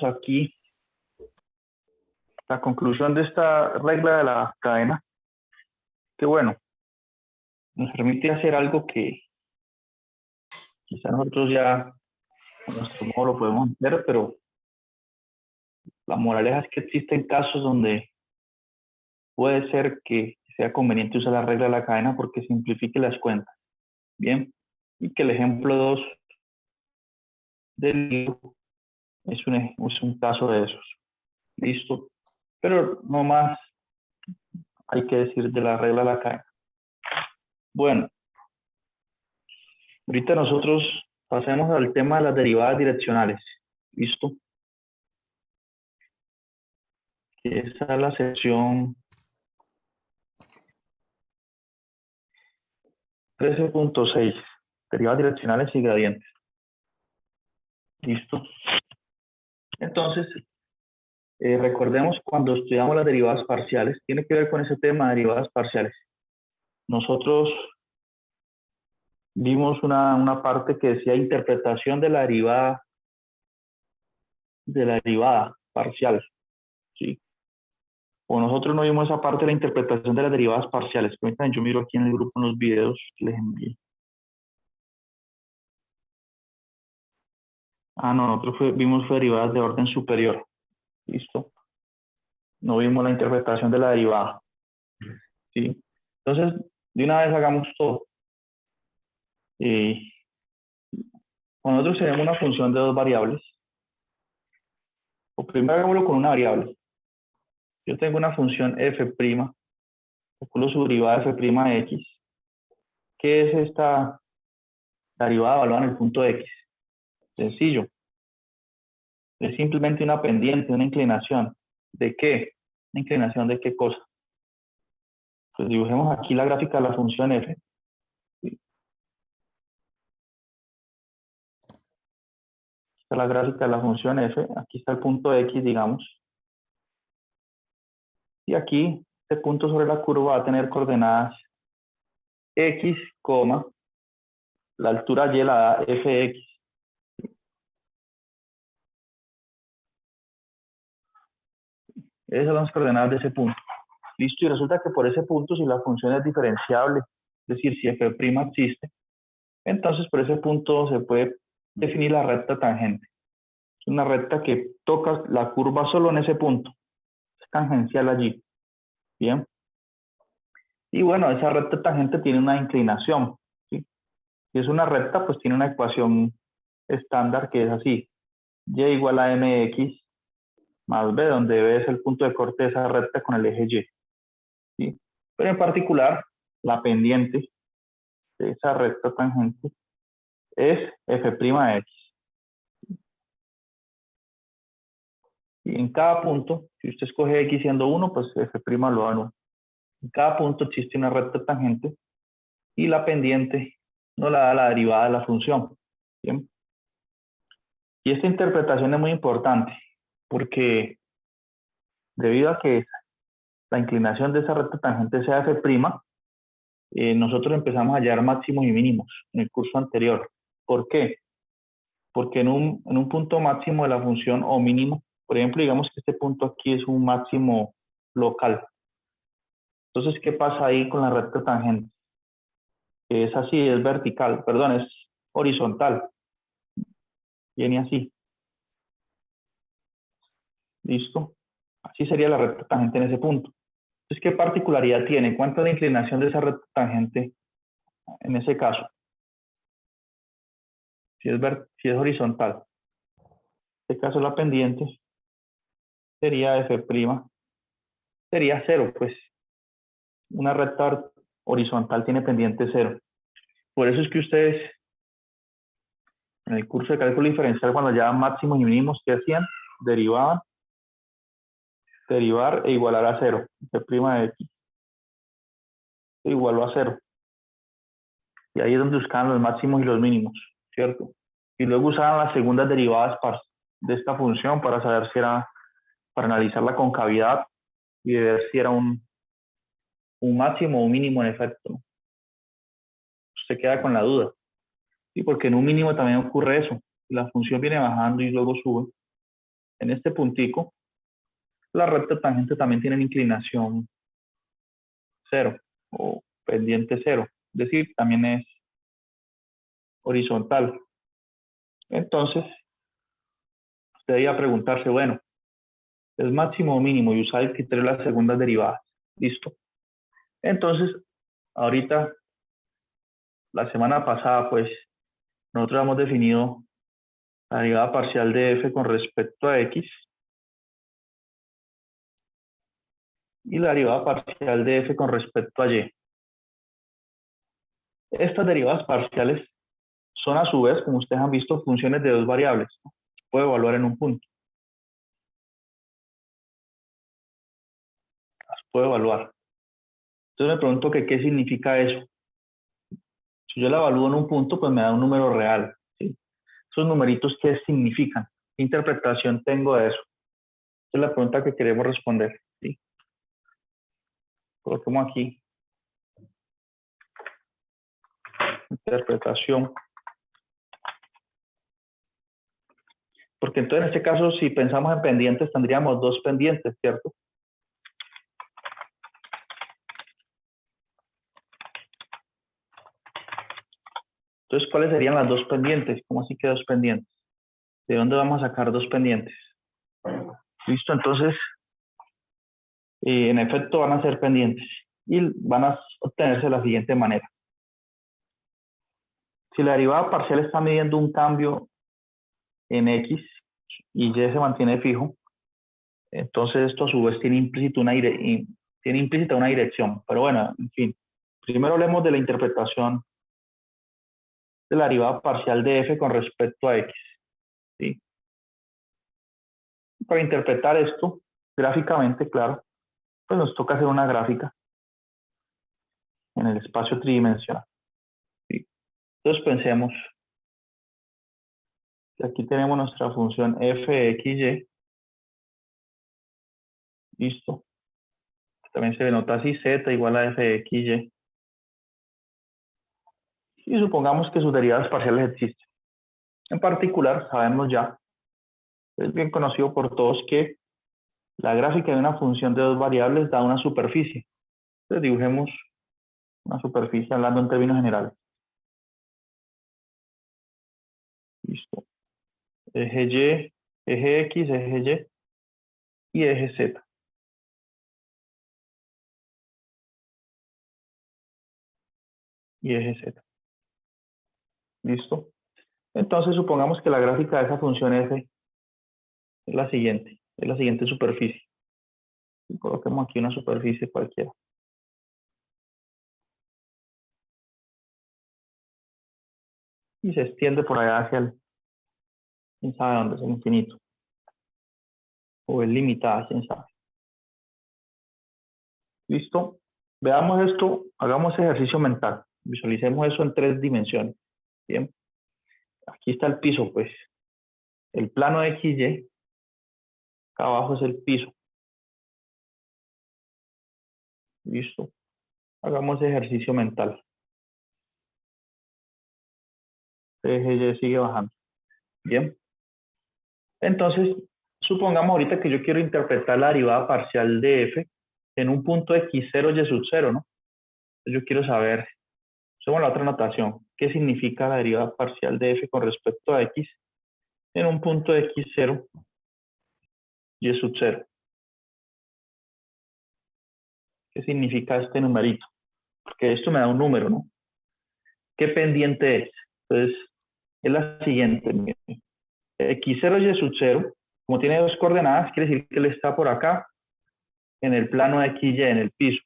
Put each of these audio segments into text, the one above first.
aquí la conclusión de esta regla de la cadena, que bueno, nos permite hacer algo que quizá nosotros ya a nuestro modo lo podemos hacer, pero la moraleja es que existen casos donde puede ser que sea conveniente usar la regla de la cadena porque simplifique las cuentas. Bien, y que el ejemplo 2 del libro es un caso de esos. Listo. Pero no más hay que decir de la regla de la cadena. Bueno, ahorita nosotros pasemos al tema de las derivadas direccionales. ¿Listo? Esa es la sección 13.6. Derivadas direccionales y gradientes. ¿Listo? Entonces, recordemos cuando estudiamos las derivadas parciales, tiene que ver con ese tema de derivadas parciales. Nosotros vimos una parte que decía interpretación de la derivada parcial, ¿sí? O nosotros no vimos esa parte de la interpretación de las derivadas parciales. Permítanme, yo miro aquí en el grupo en los videos que les envié. Ah, no, nosotros vimos derivadas de orden superior. ¿Listo? No vimos la interpretación de la derivada. ¿Sí? Entonces, de una vez hagamos todo. Cuando nosotros tenemos una función de dos variables, o primero hagámoslo con una variable. Yo tengo una función f', calculo su derivada f' de x. ¿Qué es esta derivada evaluada en el punto x? Sencillo. Es simplemente una pendiente, una inclinación. ¿De qué? ¿Una inclinación de qué cosa? Pues dibujemos aquí la gráfica de la función f. Esta es la gráfica de la función f. Aquí está el punto x, digamos. Y aquí, este punto sobre la curva va a tener coordenadas x, la altura y la da fx. Esas son las coordenadas de ese punto. Listo, y resulta que por ese punto, si la función es diferenciable, es decir, si f' existe, entonces por ese punto se puede definir la recta tangente. Es una recta que toca la curva solo en ese punto. Es tangencial allí. Bien. Y bueno, esa recta tangente tiene una inclinación. ¿Sí? Si es una recta, pues tiene una ecuación estándar que es así. Y igual a mx más b, donde b es el punto de corte de esa recta con el eje y. ¿Sí? Pero en particular, la pendiente de esa recta tangente es f' de x. Y en cada punto, si usted escoge x siendo 1, pues f' lo da 1. En cada punto existe una recta tangente y la pendiente nos la da la derivada de la función. ¿Bien? Y esta interpretación es muy importante porque debido a que la inclinación de esa recta tangente sea f', nosotros empezamos a hallar máximos y mínimos en el curso anterior. ¿Por qué? Porque en un punto máximo de la función o mínimo, por ejemplo, digamos que este punto aquí es un máximo local. Entonces, ¿qué pasa ahí con la recta tangente? Es así, es vertical, perdón, es horizontal. Viene así. ¿Listo? Así sería la recta tangente en ese punto. Entonces, ¿qué particularidad tiene? ¿Cuánto es la inclinación de esa recta tangente en ese caso? Si es horizontal. En este caso, la pendiente sería f', sería 0, pues. Una recta horizontal tiene pendiente 0. Por eso es que ustedes, en el curso de cálculo diferencial, cuando llevaban máximos y mínimos, ¿qué hacían? Derivaban, derivar e igualar a 0. F' de x igualó a 0. Y ahí es donde buscaban los máximos y los mínimos, ¿cierto? Y luego usaban las segundas derivadas de esta función para saber si era, para analizar la concavidad y ver si era un máximo o un mínimo en efecto. Usted queda con la duda. Sí, porque en un mínimo también ocurre eso. La función viene bajando y luego sube. en este puntico, la recta tangente también tiene inclinación 0 o pendiente 0, es decir, también es horizontal. Entonces, usted iba a preguntarse, bueno, ¿es máximo o mínimo? Y usar el criterio de las segundas derivadas. Listo. Entonces, ahorita, la semana pasada, pues, nosotros hemos definido la derivada parcial de f con respecto a x y la derivada parcial de f con respecto a y. Estas derivadas parciales son a su vez, como ustedes han visto, funciones de dos variables, ¿no? Se puede evaluar en un punto. Las puedo evaluar. Entonces me pregunto que qué significa eso. Si yo la evalúo en un punto, pues me da un número real, ¿sí? Esos numeritos, ¿qué significan? ¿Qué interpretación tengo de eso? Esa es la pregunta que queremos responder, ¿sí? Coloquemos aquí. Interpretación. Porque entonces en este caso, si pensamos en pendientes, tendríamos dos pendientes, ¿cierto? Entonces, ¿cuáles serían las dos pendientes? ¿Cómo así que dos pendientes? ¿De dónde vamos a sacar dos pendientes? Listo, entonces, en efecto van a ser pendientes y van a obtenerse de la siguiente manera. Si la derivada parcial está midiendo un cambio en x y y se mantiene fijo, entonces esto a su vez tiene implícita una dirección. Pero bueno, en fin, primero hablemos de la interpretación de la derivada parcial de f con respecto a x, ¿sí? Para interpretar esto gráficamente, claro, pues nos toca hacer una gráfica en el espacio tridimensional, ¿sí? Entonces pensemos que aquí tenemos nuestra función f de x, y, listo. También se denota así, z igual a f de x, y. Y supongamos que sus derivadas parciales existen. En particular, sabemos ya, es bien conocido por todos, que la gráfica de una función de dos variables da una superficie. Entonces dibujemos una superficie hablando en términos generales. Listo. Eje Y, eje X, eje Y y eje Z. Y eje Z. Listo. Entonces supongamos que la gráfica de esa función f es la siguiente superficie. Y coloquemos aquí una superficie cualquiera. Y se extiende por allá hacia el, quién sabe dónde, es el infinito. O es limitada, quién sabe. Listo. Veamos esto, hagamos ejercicio mental. Visualicemos eso en 3 dimensiones. Bien. Aquí está el piso, pues. El plano XY, acá abajo es el piso. Listo. Hagamos ejercicio mental. Eje Y sigue bajando. Bien. Entonces, supongamos ahorita que yo quiero interpretar la derivada parcial de f en un punto x0 y sub 0, ¿no? Yo quiero saber, según la otra notación, qué significa la derivada parcial de f con respecto a x en un punto x0 y sub 0. ¿Qué significa este numerito? Porque esto me da un número, ¿no? ¿Qué pendiente es? Entonces, es la siguiente. Miren. X0 y sub 0, como tiene dos coordenadas, quiere decir que él está por acá, en el plano de XY, en el piso.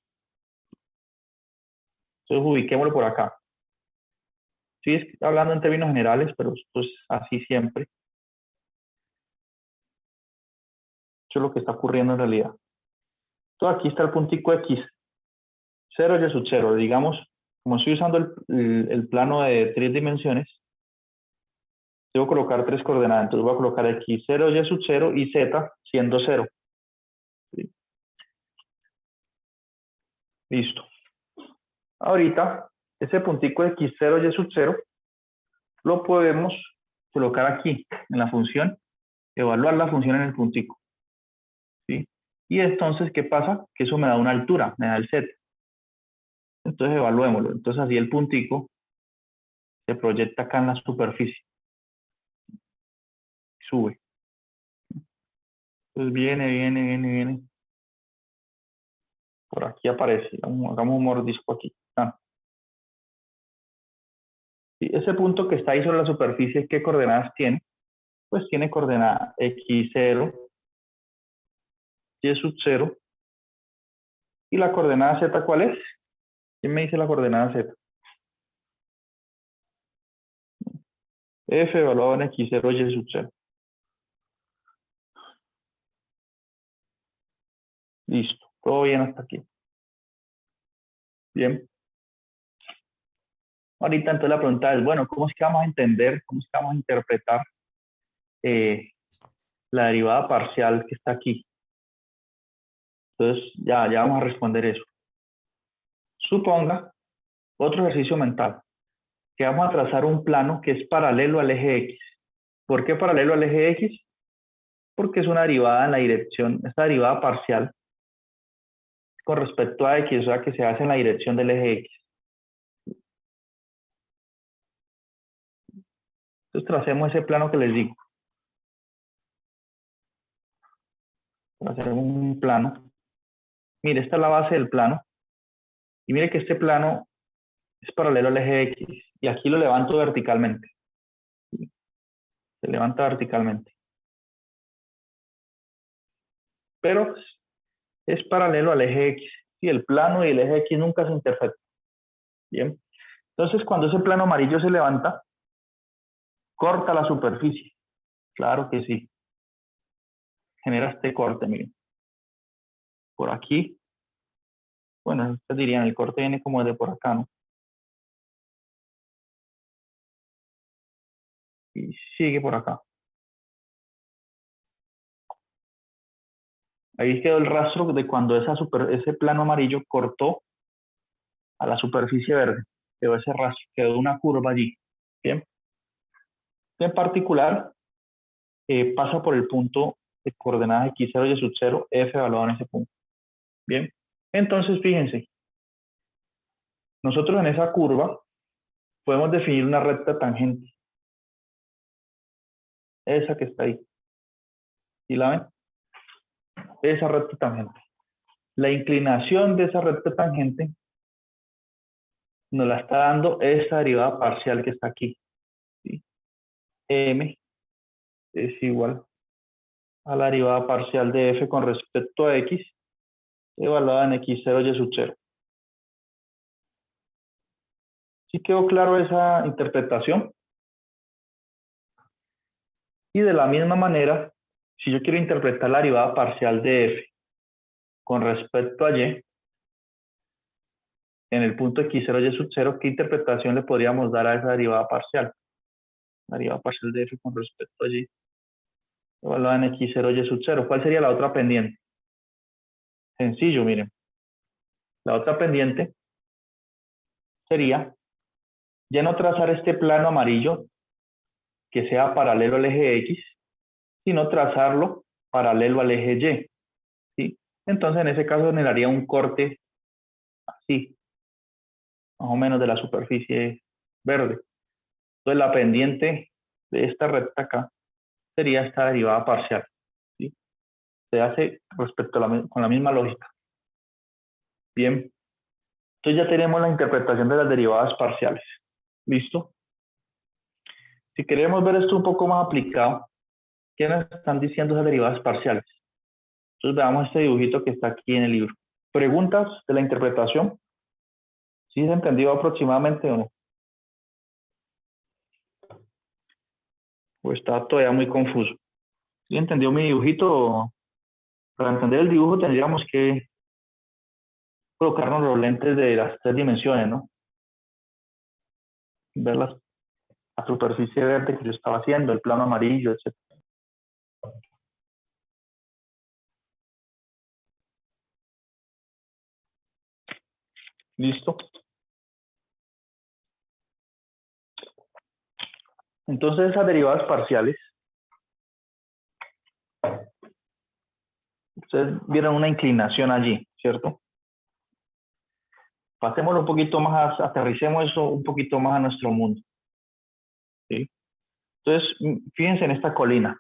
Entonces, ubiquémoslo por acá. Sí, hablando en términos generales, pero esto es así siempre. Eso es lo que está ocurriendo en realidad. Entonces, aquí está el puntico X, 0 y sub 0. Digamos, como estoy usando el plano de 3 dimensiones, debo colocar 3 coordenadas. Entonces voy a colocar X, 0 y sub 0 y Z siendo 0. ¿Sí? Listo. Ahorita, ese puntico X0 y sub 0 lo podemos colocar aquí, en la función, evaluar la función en el puntico, ¿sí? Y entonces, ¿qué pasa? Que eso me da una altura, me da el z. Entonces, evaluémoslo. Entonces, así el puntico se proyecta acá en la superficie. Sube. Entonces, viene. Por aquí aparece. Hagamos un mordisco aquí. ¿Sí? Ese punto que está ahí sobre la superficie, ¿qué coordenadas tiene? Pues tiene coordenada x0, y sub 0. ¿Y la coordenada z cuál es? ¿Quién me dice la coordenada z? F evaluado en x0, y sub 0. Listo. Todo bien hasta aquí. Bien. Ahorita entonces la pregunta es, bueno, ¿cómo es que vamos a entender, cómo es que vamos a interpretar la derivada parcial que está aquí? Entonces, ya vamos a responder eso. Suponga, otro ejercicio mental, que vamos a trazar un plano que es paralelo al eje X. ¿Por qué paralelo al eje X? Porque es una derivada en la dirección, esta derivada parcial con respecto a X, o sea que se hace en la dirección del eje X. Entonces tracemos ese plano que les digo. Tracemos un plano. Mire, esta es la base del plano. Y mire que este plano es paralelo al eje X. Y aquí lo levanto verticalmente. Se levanta verticalmente. Pero es paralelo al eje X. Y el plano y el eje X nunca se intersecan. Bien. Entonces, cuando ese plano amarillo se levanta, corta la superficie. Claro que sí. Genera este corte, miren. Por aquí. Bueno, ustedes dirían, el corte viene como de por acá, ¿no? Y sigue por acá. Ahí quedó el rastro de cuando ese plano amarillo cortó a la superficie verde. Quedó ese rastro, quedó una curva allí. Bien. En particular, pasa por el punto de coordenadas x0 y sub 0, f evaluado en ese punto. Bien. Entonces, fíjense, nosotros en esa curva podemos definir una recta tangente. Esa que está ahí. ¿Sí la ven? Esa recta tangente. La inclinación de esa recta tangente nos la está dando esta derivada parcial que está aquí. ¿Sí? M es igual a la derivada parcial de f con respecto a x, evaluada en x0 y sub 0. ¿Sí quedó claro esa interpretación? Y de la misma manera, si yo quiero interpretar la derivada parcial de f con respecto a y, en el punto x0 y sub 0, ¿qué interpretación le podríamos dar a esa derivada parcial? La derivada parcial de f con respecto a y, evaluada en x0 y sub 0. ¿Cuál sería la otra pendiente? Sencillo, miren. La otra pendiente sería ya no trazar este plano amarillo que sea paralelo al eje X, sino trazarlo paralelo al eje Y. ¿Sí? Entonces, en ese caso, generaría un corte así, más o menos de la superficie verde. Entonces, la pendiente de esta recta acá sería esta derivada parcial. ¿Sí? Se hace respecto a con la misma lógica. Bien. Entonces, ya tenemos la interpretación de las derivadas parciales. ¿Listo? Si queremos ver esto un poco más aplicado, ¿qué nos están diciendo esas derivadas parciales? Entonces veamos este dibujito que está aquí en el libro. ¿Preguntas de la interpretación? ¿Sí se entendió aproximadamente o no? ¿O está todavía muy confuso? ¿Sí entendió mi dibujito? Para entender el dibujo tendríamos que colocarnos los lentes de las 3 dimensiones, ¿no? Ver la superficie verde que yo estaba haciendo, el plano amarillo, etc. ¿Listo? Entonces esas derivadas parciales Ustedes vieron una inclinación allí, ¿cierto? Pasémoslo un poquito más, aterricemos eso un poquito más a nuestro mundo. ¿Sí? Entonces, fíjense en esta colina.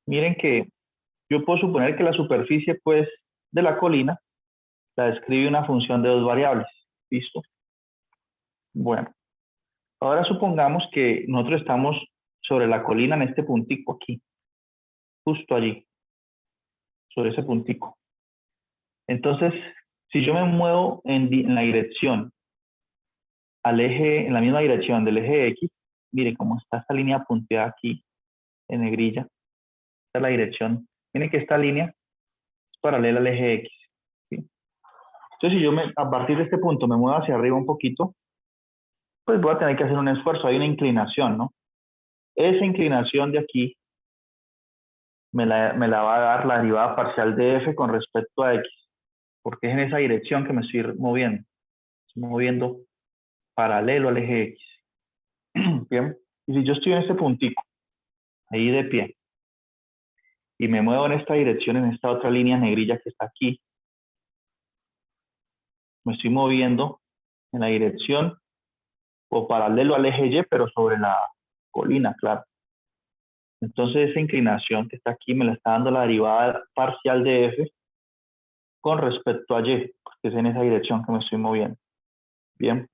Miren que yo puedo suponer que la superficie, pues, de la colina la describe una función de dos variables. ¿Listo? Bueno, ahora supongamos que nosotros estamos sobre la colina en este puntico aquí, justo allí, sobre ese puntico. Entonces, si yo me muevo en la dirección al eje, en la misma dirección del eje X, mire cómo está esta línea punteada aquí en negrilla. Esta es la dirección. Miren que esta línea es paralela al eje X. ¿Sí? Entonces, si yo a partir de este punto me muevo hacia arriba un poquito, pues voy a tener que hacer un esfuerzo. Hay una inclinación, ¿no? Esa inclinación de aquí me la va a dar la derivada parcial de f con respecto a x, porque es en esa dirección que me estoy moviendo. Estoy moviendo paralelo al eje X. Bien, y si yo estoy en este puntico, ahí de pie, y me muevo en esta dirección, en esta otra línea negrilla que está aquí, me estoy moviendo en la dirección o paralelo al eje Y, pero sobre la colina, claro. Entonces esa inclinación que está aquí me la está dando la derivada parcial de f con respecto a Y, porque es en esa dirección que me estoy moviendo. Bien.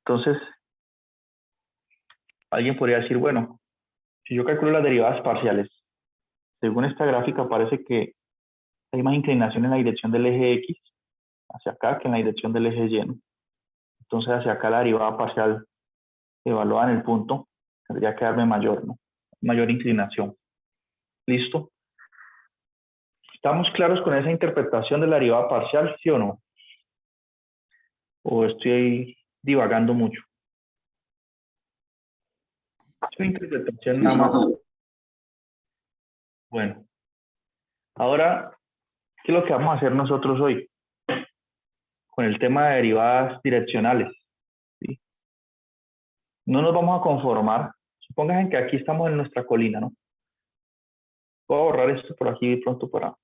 Entonces, alguien podría decir, bueno, si yo calculo las derivadas parciales, según esta gráfica parece que hay más inclinación en la dirección del eje X hacia acá que en la dirección del eje Y, ¿no? Entonces hacia acá la derivada parcial evaluada en el punto tendría que darme mayor, ¿no? Mayor inclinación. ¿Listo? ¿Estamos claros con esa interpretación de la derivada parcial, sí o no? ¿O estoy divagando mucho? Es una interpretación nada más. Bueno, ahora, ¿qué es lo que vamos a hacer nosotros hoy? Con el tema de derivadas direccionales. ¿Sí? No nos vamos a conformar. Supongan que aquí estamos en nuestra colina, ¿no? Voy a borrar esto por aquí de pronto para...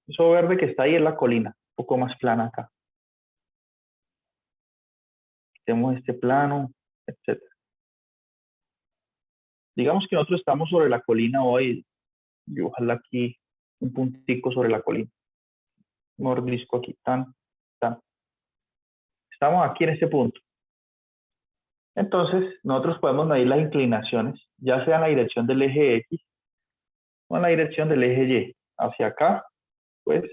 Eso verde que está ahí es la colina, un poco más plana acá. Tenemos este plano, etc. Digamos que nosotros estamos sobre la colina hoy, y ojalá aquí un puntico sobre la colina. Un mordisco aquí, tan. Estamos aquí en este punto. Entonces, nosotros podemos medir las inclinaciones, ya sea en la dirección del eje X o en la dirección del eje Y, hacia acá, pues,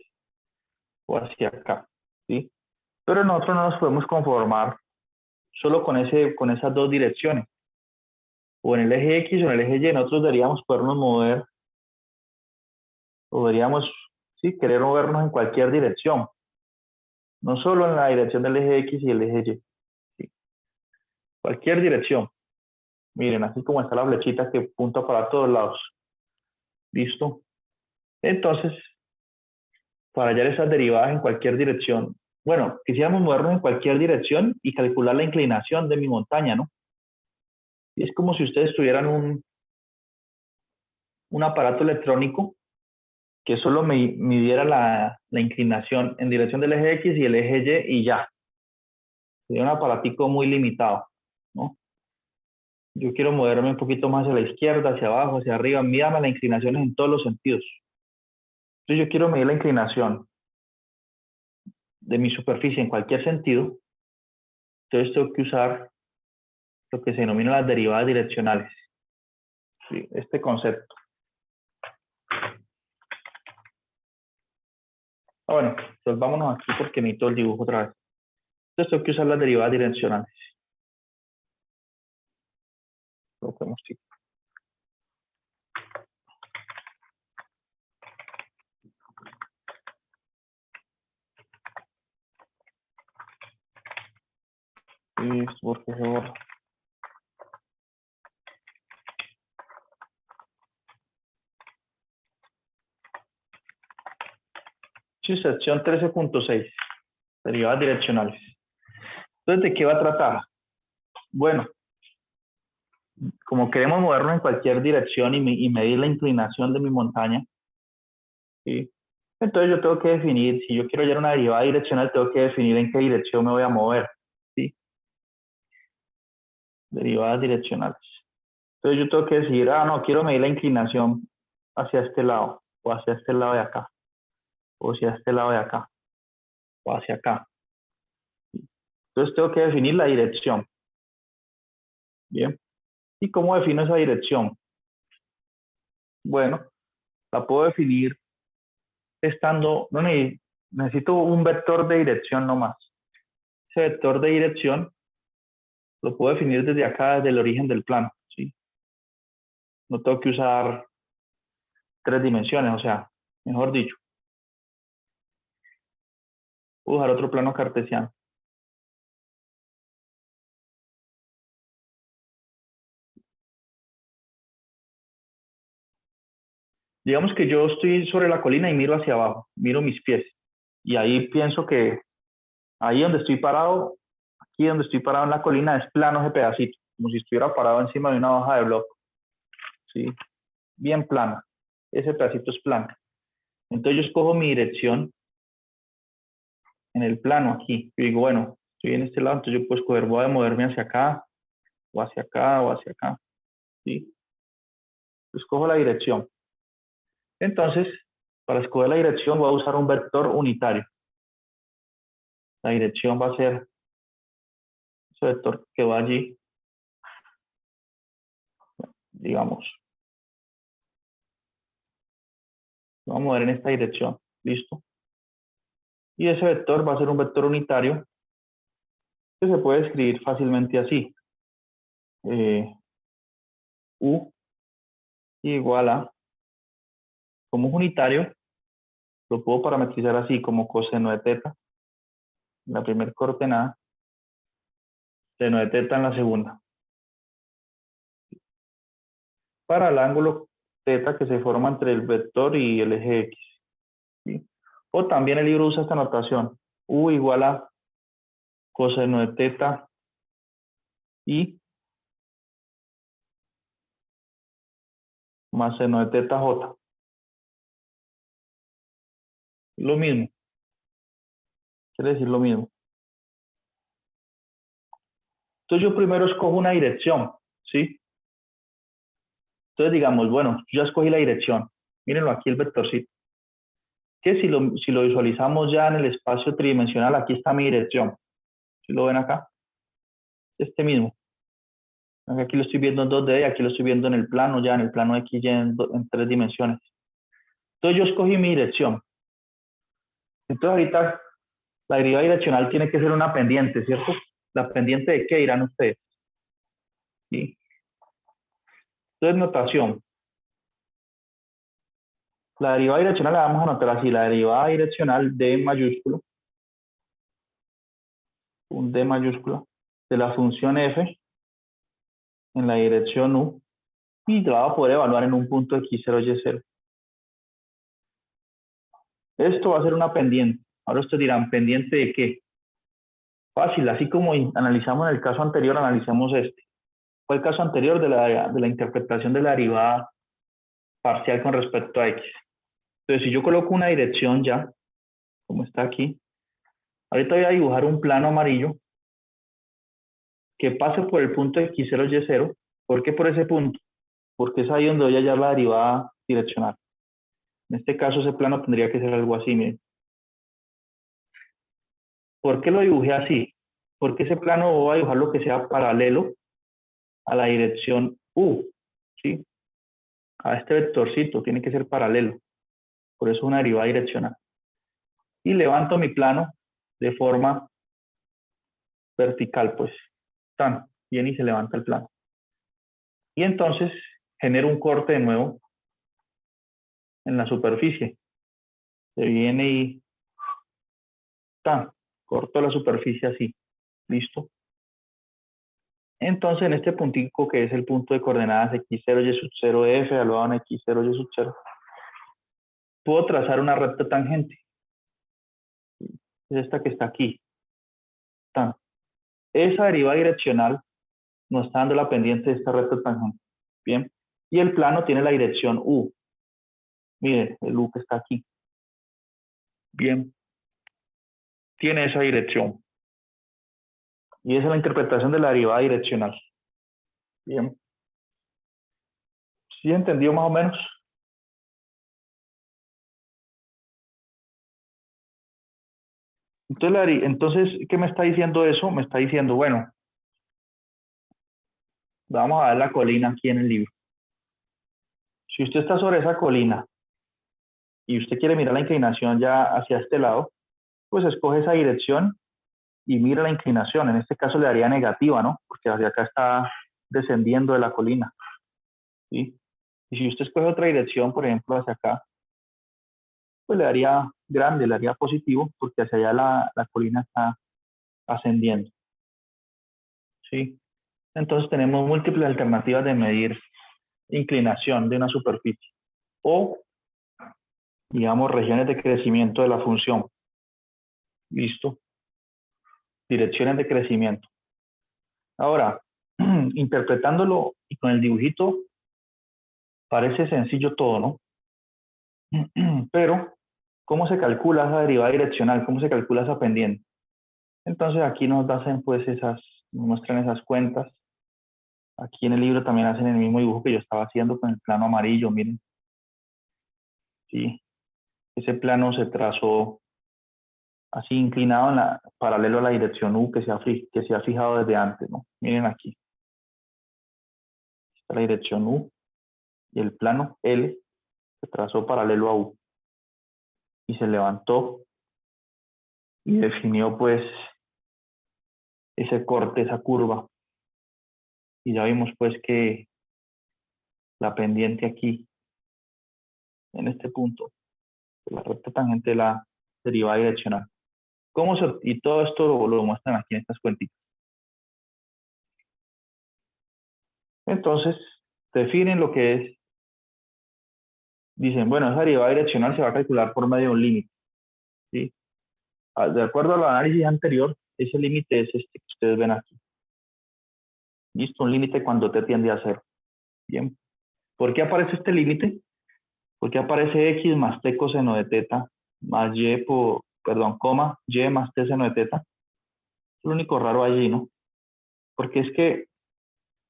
o hacia acá, ¿sí? Pero nosotros no nos podemos conformar solo con esas dos direcciones. O en el eje X o en el eje Y, nosotros deberíamos podernos mover, o deberíamos, sí, querer movernos en cualquier dirección. No solo en la dirección del eje X y el eje Y. ¿Sí? Cualquier dirección. Miren, así como está la flechita que apunta para todos lados. ¿Listo? Entonces, para hallar esas derivadas en cualquier dirección, bueno, quisiéramos movernos en cualquier dirección y calcular la inclinación de mi montaña, ¿no? Y es como si ustedes tuvieran un aparato electrónico que solo midiera la inclinación en dirección del eje X y el eje Y ya. Sería un aparatico muy limitado, ¿no? Yo quiero moverme un poquito más hacia la izquierda, hacia abajo, hacia arriba, mídame las inclinaciones en todos los sentidos. Entonces yo quiero medir la inclinación de mi superficie en cualquier sentido, entonces tengo que usar lo que se denomina las derivadas direccionales. ¿Sí? Este concepto. Bueno, entonces vámonos aquí porque necesito el dibujo otra vez. Entonces tengo que usar las derivadas direccionales. Lo podemos decir. Y por favor. Sí, sección 13.6. Derivadas direccionales. Entonces, ¿de qué va a tratar? Bueno, como queremos movernos en cualquier dirección y medir la inclinación de mi montaña, ¿sí? Entonces yo tengo que definir, si yo quiero hallar una derivada direccional, tengo que definir en qué dirección me voy a mover, ¿sí? Derivadas direccionales. Entonces yo tengo que decir, no, quiero medir la inclinación hacia este lado, o hacia este lado de acá, o hacia este lado de acá, o hacia acá. Entonces tengo que definir la dirección. Bien. ¿Y cómo defino esa dirección? Bueno, la puedo definir estando, no necesito un vector de dirección nomás. Ese vector de dirección lo puedo definir desde acá, desde el origen del plano, ¿sí? No tengo que usar 3 dimensiones, o sea, mejor dicho, puedo usar otro plano cartesiano. Digamos que yo estoy sobre la colina y miro hacia abajo, miro mis pies. Y ahí pienso que ahí donde estoy parado, aquí donde estoy parado en la colina, es plano ese pedacito, como si estuviera parado encima de una hoja de bloc, ¿sí? Bien plana. Ese pedacito es plano. Entonces yo escojo mi dirección en el plano aquí. Yo digo, bueno, estoy en este lado, entonces yo puedo escoger, voy a moverme hacia acá, o hacia acá, o hacia acá, ¿sí? Escojo la dirección. Entonces, para escoger la dirección voy a usar un vector unitario. La dirección va a ser ese vector que va allí, digamos. Vamos a mover en esta dirección. ¿Listo? Y ese vector va a ser un vector unitario que se puede escribir fácilmente así. U igual a, como es unitario, lo puedo parametrizar así como coseno de teta en la primera coordenada, seno de teta en la segunda. Para el ángulo teta que se forma entre el vector y el eje X, ¿sí? O también el libro usa esta notación, U igual a coseno de teta y más seno de teta J. Lo mismo, quiere decir lo mismo. Entonces yo primero escojo una dirección, ¿sí? Entonces digamos, bueno, yo ya escogí la dirección. Mírenlo aquí el vectorcito. Que si lo visualizamos ya en el espacio tridimensional, aquí está mi dirección. ¿Sí lo ven acá? Este mismo. Aquí lo estoy viendo en 2D, aquí lo estoy viendo en el plano ya, en el plano X ya en 3 dimensiones. Entonces yo escogí mi dirección. Entonces ahorita la derivada direccional tiene que ser una pendiente, ¿cierto? ¿La pendiente de qué dirán ustedes? ¿Sí? Entonces notación. La derivada direccional la vamos a anotar así, la derivada direccional de mayúsculo, un D mayúsculo, de la función f en la dirección u, y la va a poder evaluar en un punto x0, y0. Esto va a ser una pendiente. Ahora ustedes dirán, ¿pendiente de qué? Fácil, así como analizamos en el caso anterior, analizamos este. Fue el caso anterior de la interpretación de la derivada parcial con respecto a x. Entonces, si yo coloco una dirección ya, como está aquí, ahorita voy a dibujar un plano amarillo que pase por el punto x0, y0. ¿Por qué por ese punto? Porque es ahí donde voy a hallar la derivada direccional. En este caso, ese plano tendría que ser algo así, miren. ¿Por qué lo dibujé así? Porque ese plano voy a dibujar lo que sea paralelo a la dirección U, ¿sí? A este vectorcito, tiene que ser paralelo. Por eso es una derivada direccional. Y levanto mi plano de forma vertical, pues, tan bien, y se levanta el plano. Y entonces genero un corte de nuevo en la superficie. Se viene y tan, corto la superficie así. ¿Listo? Entonces en este puntico que es el punto de coordenadas x0, y sub 0, f, evaluado en x0, y sub 0, puedo trazar una recta tangente. Es esta que está aquí. Tan. Esa derivada direccional nos está dando la pendiente de esta recta tangente. Bien. Y el plano tiene la dirección U. Miren, el U que está aquí. Bien. Tiene esa dirección. Y esa es la interpretación de la derivada direccional. Bien. ¿Sí entendió más o menos? Entonces, ¿qué me está diciendo eso? Me está diciendo, bueno, vamos a ver la colina aquí en el libro. Si usted está sobre esa colina y usted quiere mirar la inclinación ya hacia este lado, pues escoge esa dirección y mira la inclinación. En este caso le daría negativa, ¿no? Porque hacia acá está descendiendo de la colina. ¿Sí? Y si usted escoge otra dirección, por ejemplo, hacia acá, pues le daría grande, le daría positivo, porque hacia allá la colina está ascendiendo. ¿Sí? Entonces tenemos múltiples alternativas de medir inclinación de una superficie o, digamos, regiones de crecimiento de la función. Listo. Direcciones de crecimiento. Ahora, interpretándolo y con el dibujito, parece sencillo todo, ¿no? Pero, ¿cómo se calcula esa derivada direccional? ¿Cómo se calcula esa pendiente? Entonces aquí nos hacen pues nos muestran esas cuentas. Aquí en el libro también hacen el mismo dibujo que yo estaba haciendo con el plano amarillo, miren. Sí, ese plano se trazó así inclinado paralelo a la dirección U que se ha fijado desde antes, ¿no? Miren aquí. Está la dirección U y el plano L se trazó paralelo a U. Y se levantó y definió pues ese corte, esa curva. Y ya vimos pues que la pendiente aquí, en este punto, la recta tangente de la derivada direccional. Y todo esto lo muestran aquí en estas cuentitas. Entonces, definen lo que es. Dicen, bueno, esa derivada direccional se va a calcular por medio de un límite. ¿Sí? De acuerdo al análisis anterior, ese límite es este que ustedes ven aquí. Listo, un límite cuando t tiende a 0. Bien. ¿Por qué aparece este límite? Porque aparece x más t coseno de teta más coma, y más t seno de teta. Es lo único raro allí, ¿no? Porque es que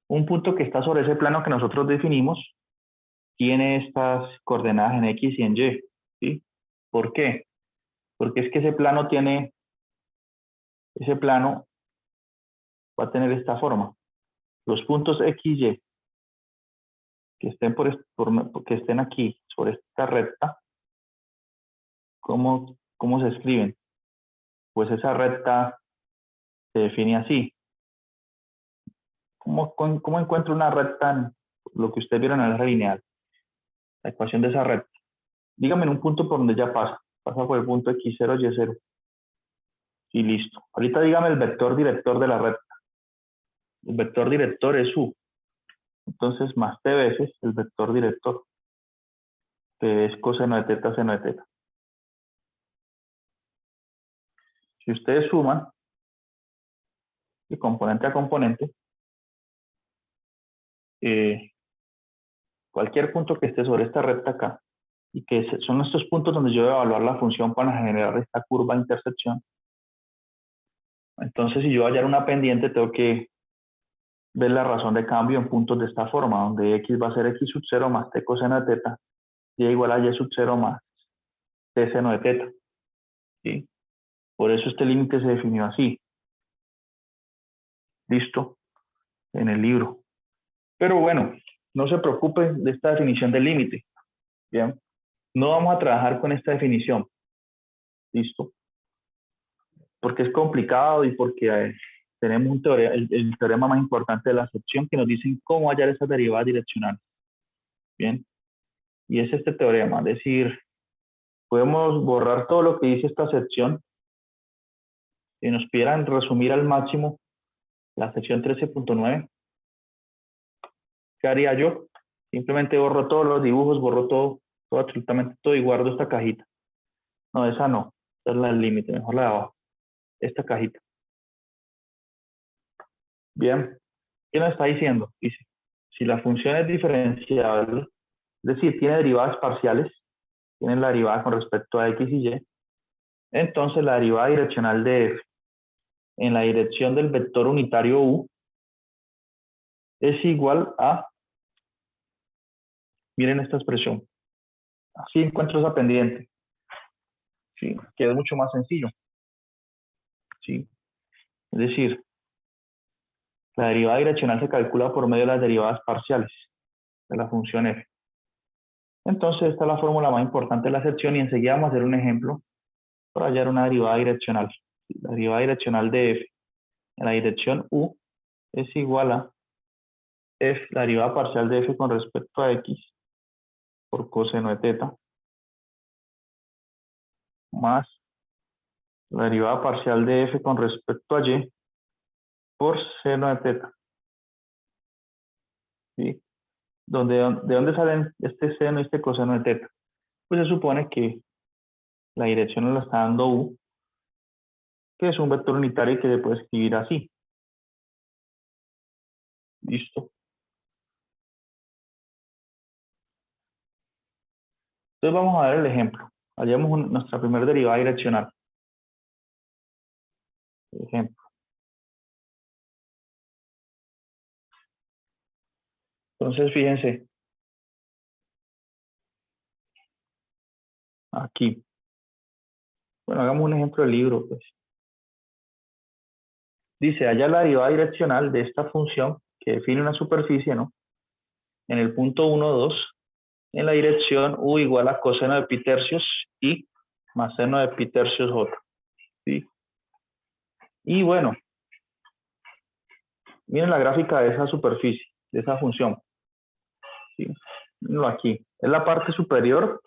un punto que está sobre ese plano que nosotros definimos tiene estas coordenadas en x y en y, ¿sí? ¿Por qué? Porque es que ese plano va a tener esta forma. Los puntos x y y que estén aquí sobre esta recta, ¿cómo se escriben? Pues esa recta se define así. ¿Cómo encuentro una recta en lo que ustedes vieron en la lineal? La ecuación de esa recta. Dígame en un punto por donde ya pasa. Pasa por el punto x0, y0. Y listo. Ahorita dígame el vector director de la recta. El vector director es u. Entonces, más t veces el vector director, que es coseno de teta, seno de teta. Si ustedes suman, de componente a componente, cualquier punto que esté sobre esta recta acá, y que son estos puntos donde yo voy a evaluar la función para generar esta curva de intersección. Entonces, si yo voy a hallar una pendiente, tengo que ver la razón de cambio en puntos de esta forma, donde x va a ser x sub 0 más t coseno de teta, y igual a y sub 0 más t seno de teta. ¿Sí? Por eso este límite se definió así. Listo, en el libro. Pero bueno, no se preocupen de esta definición del límite. Bien, no vamos a trabajar con esta definición. Listo. Porque es complicado y porque tenemos el teorema más importante de la sección que nos dice cómo hallar esas derivadas direccionales. Bien. Y es este teorema, es decir, podemos borrar todo lo que dice esta sección. Si nos pidieran resumir al máximo la sección 13.9, ¿qué haría yo? Simplemente borro todos los dibujos, borro todo, absolutamente todo y guardo esta cajita. No, esa no, esa es la del límite, mejor la de abajo, esta cajita. Bien, ¿Qué nos está diciendo? Dice, si la función es diferenciable, es decir, tiene derivadas parciales, tiene la derivada con respecto a x y y, entonces la derivada direccional de f en la dirección del vector unitario u es igual a, miren esta expresión, así encuentro esa pendiente, ¿sí? Que es mucho más sencillo, ¿sí? Es decir, la derivada direccional se calcula por medio de las derivadas parciales de la función f. Entonces, esta es la fórmula más importante de la sección y enseguida vamos a hacer un ejemplo para hallar una derivada direccional. La derivada direccional de f en la dirección u es igual a f, la derivada parcial de f con respecto a x por coseno de teta, más la derivada parcial de f con respecto a y por seno de teta. ¿Sí? ¿De dónde salen este seno y este coseno de teta? Pues se supone que la dirección nos la está dando u, que es un vector unitario y que se puede escribir así. Listo. Entonces vamos a ver el ejemplo. Hallamos nuestra primera derivada direccional. Ejemplo. Entonces fíjense. Aquí. Bueno, hagamos un ejemplo del libro, pues. Dice, halla la derivada direccional de esta función que define una superficie, ¿no? En el punto 1, 2, en la dirección u igual a coseno de pi tercios y más seno de pi tercios j. ¿Sí? Y bueno, miren la gráfica de esa superficie, de esa función. ¿Sí? Mírenlo aquí. Es la parte superior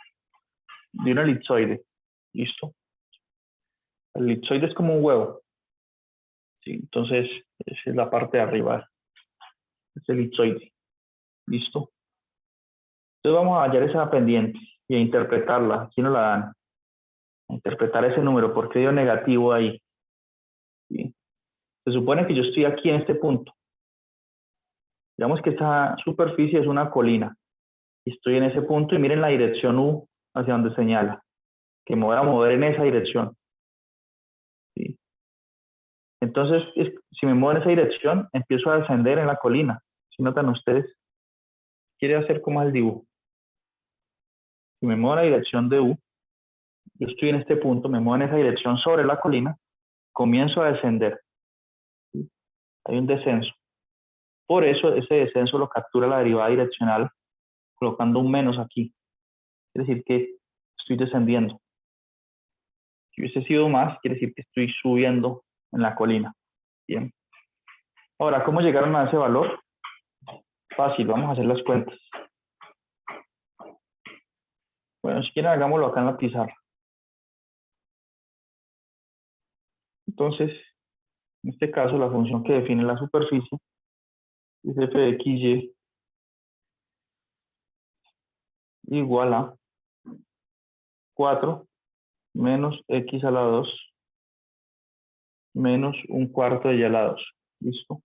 de un elipsoide. ¿Listo? El elipsoide es como un huevo. ¿Sí? Entonces, esa es la parte de arriba. Es el elipsoide. ¿Listo? Entonces vamos a hallar esa pendiente y a interpretarla. Aquí nos la dan. A interpretar ese número. ¿Por qué dio negativo ahí? ¿Sí? Se supone que yo estoy aquí en este punto. Digamos que esta superficie es una colina. Y estoy en ese punto y miren la dirección U hacia donde señala. Que me voy a mover en esa dirección. ¿Sí? Entonces, si me muevo en esa dirección, empiezo a descender en la colina. Si notan ustedes, quiere hacer como el dibujo. Si me muevo en la dirección de U, yo estoy en este punto, me muevo en esa dirección sobre la colina, comienzo a descender. ¿Sí? Hay un descenso. Por eso ese descenso lo captura la derivada direccional colocando un menos aquí. Quiere decir que estoy descendiendo. Si hubiese sido más, quiere decir que estoy subiendo en la colina. Bien. Ahora, ¿cómo llegaron a ese valor? Fácil, vamos a hacer las cuentas. Bueno, si quieren hagámoslo acá en la pizarra. Entonces, en este caso, la función que define la superficie es f de xy igual a 4 menos x a la 2 menos un cuarto de y a la 2. ¿Listo?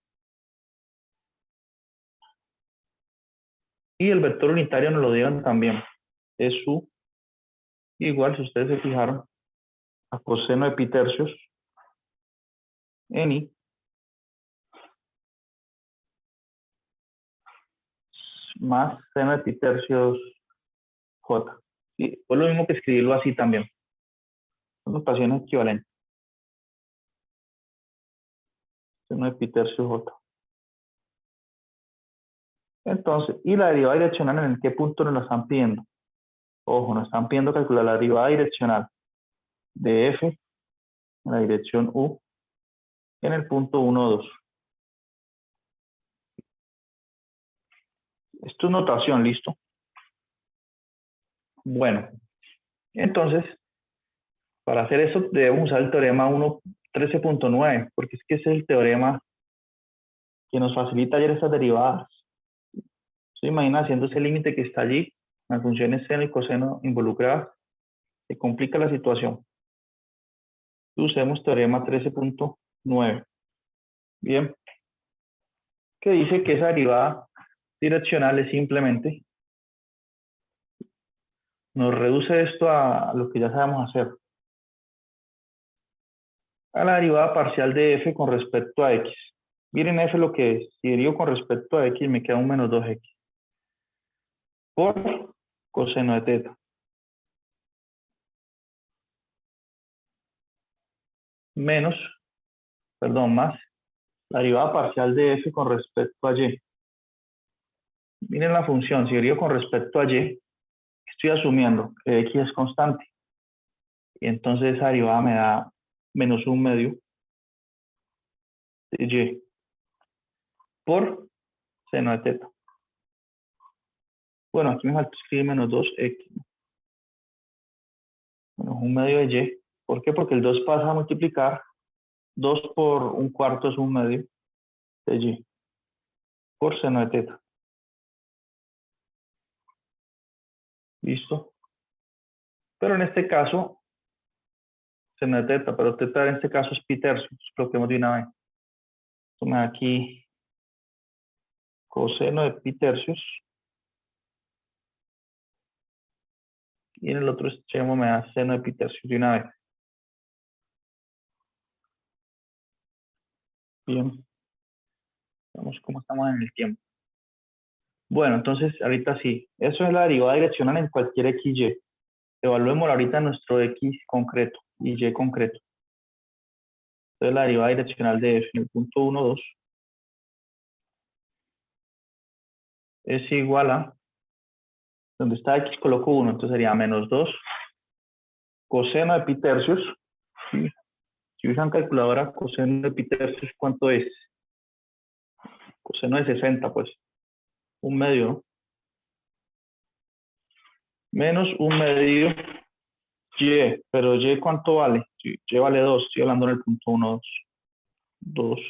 Y el vector unitario nos lo dieron también. Es u igual, si ustedes se fijaron, a coseno de pi tercios en i más seno de pi tercios j. Y fue lo mismo que escribirlo así también. Son notaciones equivalentes. Seno de pi tercios j. Entonces, y la derivada direccional, ¿en qué punto nos la están pidiendo? Ojo, nos están pidiendo calcular la derivada direccional de f en la dirección u en el punto 1, 2. Esto es notación, ¿listo? Bueno, entonces, para hacer eso debemos usar el teorema 1.13.9, porque es que ese es el teorema que nos facilita hallar estas derivadas. Se imagina haciendo ese límite que está allí, las funciones seno y coseno involucradas, se complica la situación. Usemos teorema 13.9. Bien. Ok. que dice que esa derivada direccional es simplemente, nos reduce esto a lo que ya sabemos hacer, a la derivada parcial de f con respecto a x. Miren f lo que es, si derivo con respecto a x me queda un menos 2x por coseno de teta. Más la derivada parcial de f con respecto a y. Miren la función, si derivo con respecto a y, estoy asumiendo que x es constante. Y entonces esa derivada me da menos 1/2 de y por seno de teta. Bueno, aquí me falta escribir menos 2x. Menos 1/2 de y. ¿Por qué? Porque el 2 pasa a multiplicar. 2 por 1/4 es 1/2 de y por seno de teta. ¿Listo? Pero en este caso, seno de teta, pero teta en este caso es pi tercios. Coloquemos de una vez. Toma aquí coseno de pi tercios. Y en el otro extremo me da seno de pi tercios de una vez. Bien. Vamos cómo estamos en el tiempo. Bueno, entonces ahorita sí. Eso es la derivada direccional en cualquier xy. Evaluemos ahorita nuestro x concreto y y concreto. Entonces la derivada direccional de f en el punto 1, 2 es igual a, donde está x coloco 1, entonces sería menos 2 coseno de pi tercios. ¿Sí? Si usan calculadora, coseno de pi tercios, ¿cuánto es? Coseno de 60, pues. 1/2, ¿no? Menos 1/2 y, pero y ¿cuánto vale? Y vale 2, estoy hablando en el punto 1, 2. 2.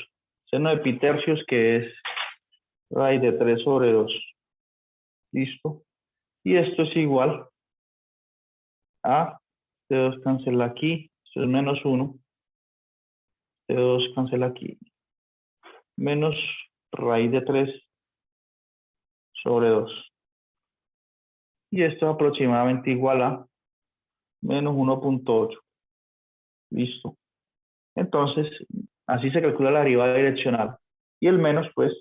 Seno de pi tercios, que es raíz de 3 sobre 2. Listo. Y esto es igual a C2 cancela aquí, esto es menos 1. C2 cancela aquí. Menos raíz de 3 sobre 2. Y esto es aproximadamente igual a menos 1.8. Listo. Entonces, así se calcula la derivada direccional. Y el menos, pues,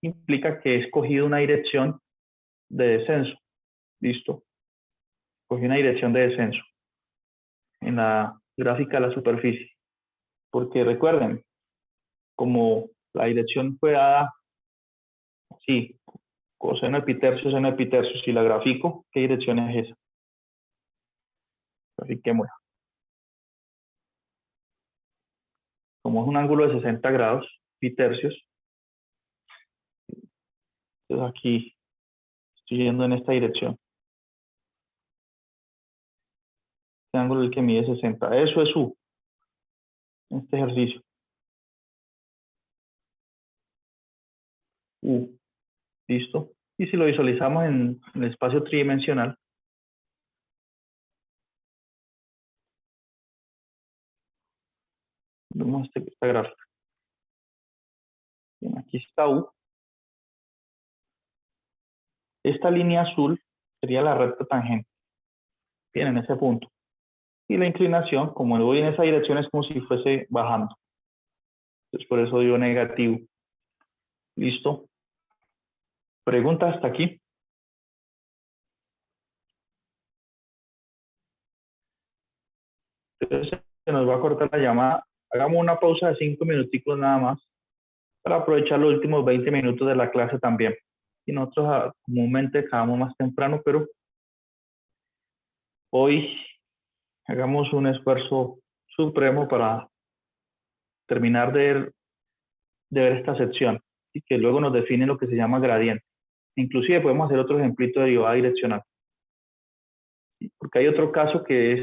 implica que he escogido una dirección de descenso. Listo. Escogí una dirección de descenso en la gráfica de la superficie. Porque recuerden, como la dirección fue dada así, coseno de pi tercios, seno de pi tercios, si la grafico, ¿qué dirección es esa? Grafiquemos. Como es un ángulo de 60 grados, pi tercios, entonces aquí estoy yendo en esta dirección. Este ángulo es el que mide 60. Eso es U, este ejercicio. U, listo. Y si lo visualizamos en el espacio tridimensional, vemos esta gráfica. Bien, aquí está U. Esta línea azul sería la recta tangente. Bien, en ese punto. Y la inclinación, como voy en esa dirección, es como si fuese bajando. Entonces, por eso digo negativo. ¿Listo? ¿Pregunta hasta aquí? Entonces, se nos va a cortar la llamada. Hagamos una pausa de 5 minuticos nada más para aprovechar los últimos 20 minutos de la clase también. Y nosotros comúnmente acabamos más temprano, pero hoy hagamos un esfuerzo supremo para terminar de ver esta sección y que luego nos define lo que se llama gradiente. Inclusive podemos hacer otro ejemplito de derivada direccional. Porque hay otro caso que es